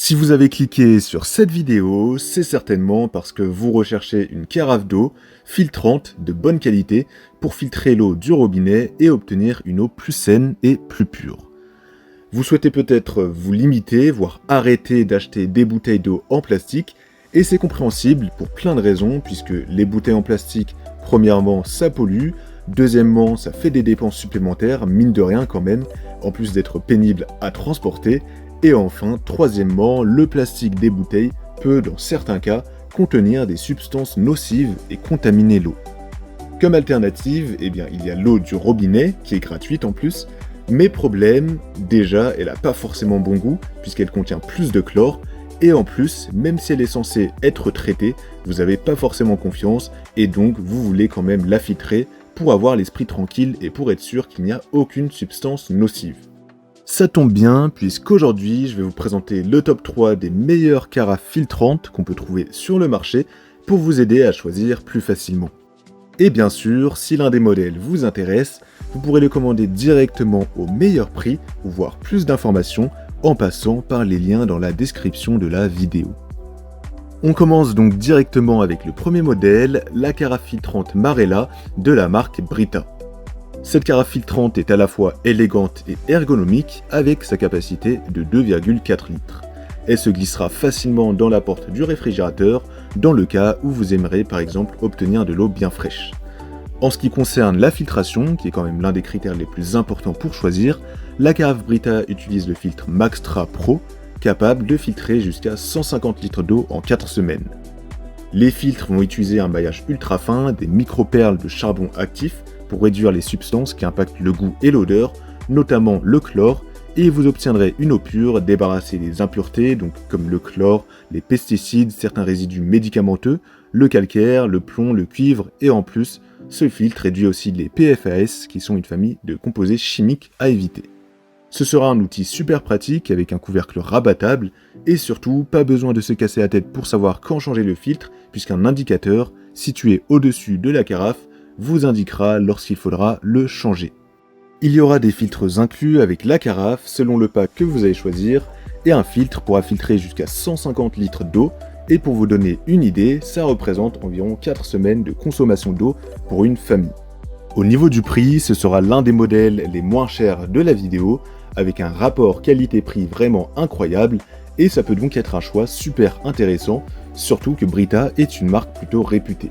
Si vous avez cliqué sur cette vidéo, c'est certainement parce que vous recherchez une carafe d'eau filtrante de bonne qualité pour filtrer l'eau du robinet et obtenir une eau plus saine et plus pure. Vous souhaitez peut-être vous limiter, voire arrêter d'acheter des bouteilles d'eau en plastique, et c'est compréhensible pour plein de raisons, puisque les bouteilles en plastique, premièrement, ça pollue, deuxièmement, ça fait des dépenses supplémentaires, mine de rien quand même, en plus d'être pénible à transporter, et enfin, troisièmement, le plastique des bouteilles peut, dans certains cas, contenir des substances nocives et contaminer l'eau. Comme alternative, il y a l'eau du robinet, qui est gratuite en plus, mais problème, déjà, elle n'a pas forcément bon goût, puisqu'elle contient plus de chlore, et en plus, même si elle est censée être traitée, vous n'avez pas forcément confiance, et donc vous voulez quand même la filtrer pour avoir l'esprit tranquille et pour être sûr qu'il n'y a aucune substance nocive. Ça tombe bien, puisqu'aujourd'hui, je vais vous présenter le top 3 des meilleures carafes filtrantes qu'on peut trouver sur le marché pour vous aider à choisir plus facilement. Et bien sûr, si l'un des modèles vous intéresse, vous pourrez le commander directement au meilleur prix ou voir plus d'informations en passant par les liens dans la description de la vidéo. On commence donc directement avec le premier modèle, la carafe filtrante Marella de la marque Brita. Cette carafe filtrante est à la fois élégante et ergonomique avec sa capacité de 2,4 litres. Elle se glissera facilement dans la porte du réfrigérateur dans le cas où vous aimerez par exemple obtenir de l'eau bien fraîche. En ce qui concerne la filtration, qui est quand même l'un des critères les plus importants pour choisir, la carafe Brita utilise le filtre Maxtra Pro, capable de filtrer jusqu'à 150 litres d'eau en 4 semaines. Les filtres vont utiliser un maillage ultra fin, des micro-perles de charbon actif pour réduire les substances qui impactent le goût et l'odeur, notamment le chlore, et vous obtiendrez une eau pure débarrassée des impuretés, donc comme le chlore, les pesticides, certains résidus médicamenteux, le calcaire, le plomb, le cuivre, et en plus, ce filtre réduit aussi les PFAS, qui sont une famille de composés chimiques à éviter. Ce sera un outil super pratique avec un couvercle rabattable, et surtout, pas besoin de se casser la tête pour savoir quand changer le filtre, puisqu'un indicateur, situé au-dessus de la carafe, vous indiquera lorsqu'il faudra le changer. Il y aura des filtres inclus avec la carafe selon le pack que vous allez choisir, et un filtre pourra filtrer jusqu'à 150 litres d'eau, et pour vous donner une idée, ça représente environ 4 semaines de consommation d'eau pour une famille. Au niveau du prix, ce sera l'un des modèles les moins chers de la vidéo, avec un rapport qualité-prix vraiment incroyable, et ça peut donc être un choix super intéressant, surtout que Brita est une marque plutôt réputée.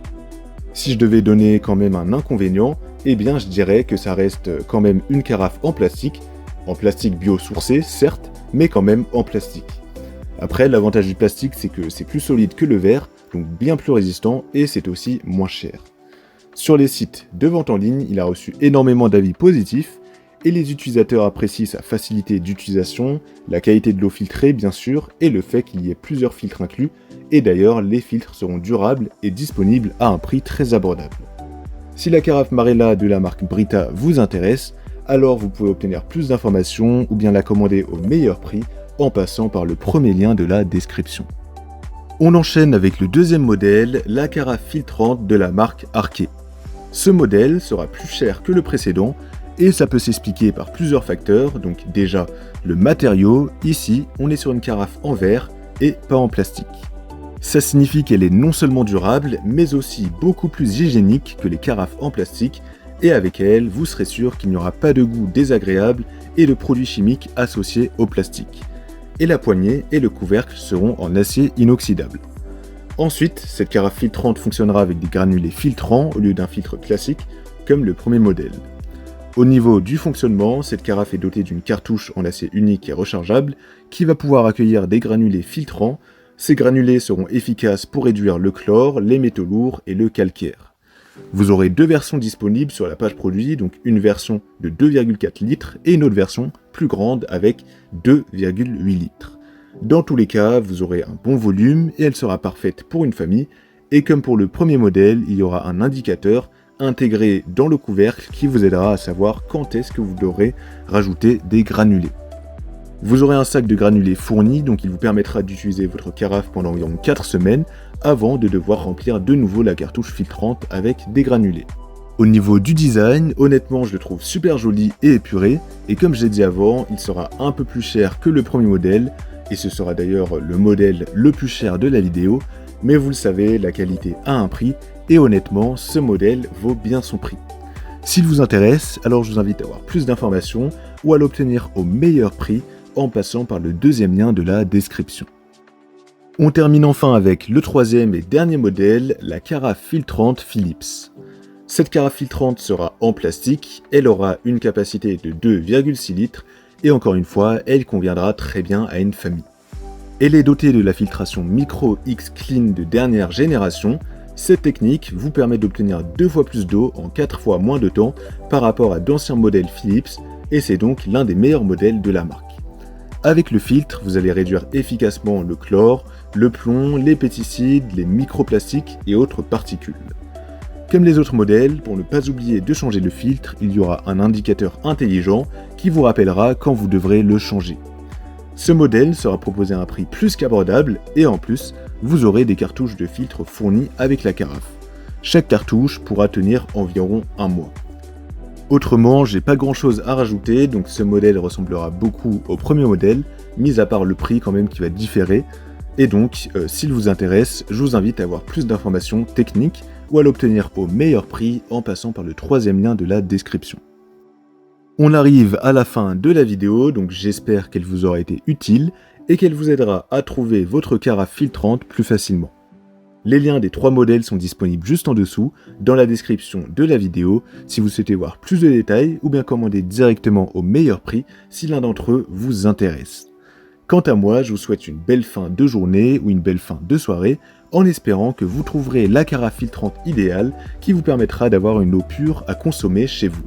Si je devais donner quand même un inconvénient, je dirais que ça reste quand même une carafe en plastique biosourcé certes, mais quand même en plastique. Après, l'avantage du plastique, c'est que c'est plus solide que le verre, donc bien plus résistant, et c'est aussi moins cher. Sur les sites de vente en ligne, il a reçu énormément d'avis positifs, et les utilisateurs apprécient sa facilité d'utilisation, la qualité de l'eau filtrée bien sûr, et le fait qu'il y ait plusieurs filtres inclus, et d'ailleurs les filtres seront durables et disponibles à un prix très abordable. Si la carafe Marella de la marque Brita vous intéresse, alors vous pouvez obtenir plus d'informations ou bien la commander au meilleur prix en passant par le premier lien de la description. On enchaîne avec le deuxième modèle, la carafe filtrante de la marque Arke. Ce modèle sera plus cher que le précédent, et ça peut s'expliquer par plusieurs facteurs, donc déjà le matériau, ici on est sur une carafe en verre et pas en plastique. Ça signifie qu'elle est non seulement durable, mais aussi beaucoup plus hygiénique que les carafes en plastique, et avec elle, vous serez sûr qu'il n'y aura pas de goût désagréable et de produits chimiques associés au plastique. Et la poignée et le couvercle seront en acier inoxydable. Ensuite, cette carafe filtrante fonctionnera avec des granulés filtrants au lieu d'un filtre classique, comme le premier modèle. Au niveau du fonctionnement, cette carafe est dotée d'une cartouche en acier unique et rechargeable qui va pouvoir accueillir des granulés filtrants. Ces granulés seront efficaces pour réduire le chlore, les métaux lourds et le calcaire. Vous aurez deux versions disponibles sur la page produit, donc une version de 2,4 litres et une autre version plus grande avec 2,8 litres. Dans tous les cas, vous aurez un bon volume et elle sera parfaite pour une famille. Et comme pour le premier modèle, il y aura un indicateur intégré dans le couvercle qui vous aidera à savoir quand est-ce que vous devrez rajouter des granulés. Vous aurez un sac de granulés fourni, donc il vous permettra d'utiliser votre carafe pendant environ 4 semaines avant de devoir remplir de nouveau la cartouche filtrante avec des granulés. Au niveau du design, honnêtement je le trouve super joli et épuré, et comme j'ai dit avant, il sera un peu plus cher que le premier modèle, et ce sera d'ailleurs le modèle le plus cher de la vidéo, mais vous le savez, la qualité a un prix, et honnêtement, ce modèle vaut bien son prix. S'il vous intéresse, alors je vous invite à avoir plus d'informations ou à l'obtenir au meilleur prix en passant par le deuxième lien de la description. On termine enfin avec le troisième et dernier modèle, la carafe filtrante Philips. Cette carafe filtrante sera en plastique, elle aura une capacité de 2,6 litres et encore une fois, elle conviendra très bien à une famille. Elle est dotée de la filtration Micro X Clean de dernière génération. Cette technique vous permet d'obtenir 2 fois plus d'eau en 4 fois moins de temps par rapport à d'anciens modèles Philips et c'est donc l'un des meilleurs modèles de la marque. Avec le filtre, vous allez réduire efficacement le chlore, le plomb, les pesticides, les microplastiques et autres particules. Comme les autres modèles, pour ne pas oublier de changer le filtre, il y aura un indicateur intelligent qui vous rappellera quand vous devrez le changer. Ce modèle sera proposé à un prix plus qu'abordable et en plus, vous aurez des cartouches de filtre fournies avec la carafe. Chaque cartouche pourra tenir environ un mois. Autrement, j'ai pas grand chose à rajouter, donc ce modèle ressemblera beaucoup au premier modèle, mis à part le prix quand même qui va différer. Et donc, s'il vous intéresse, je vous invite à avoir plus d'informations techniques ou à l'obtenir au meilleur prix en passant par le troisième lien de la description. On arrive à la fin de la vidéo, donc j'espère qu'elle vous aura été utile et qu'elle vous aidera à trouver votre carafe filtrante plus facilement. Les liens des 3 modèles sont disponibles juste en dessous, dans la description de la vidéo, si vous souhaitez voir plus de détails ou bien commander directement au meilleur prix si l'un d'entre eux vous intéresse. Quant à moi, je vous souhaite une belle fin de journée ou une belle fin de soirée, en espérant que vous trouverez la carafe filtrante idéale qui vous permettra d'avoir une eau pure à consommer chez vous.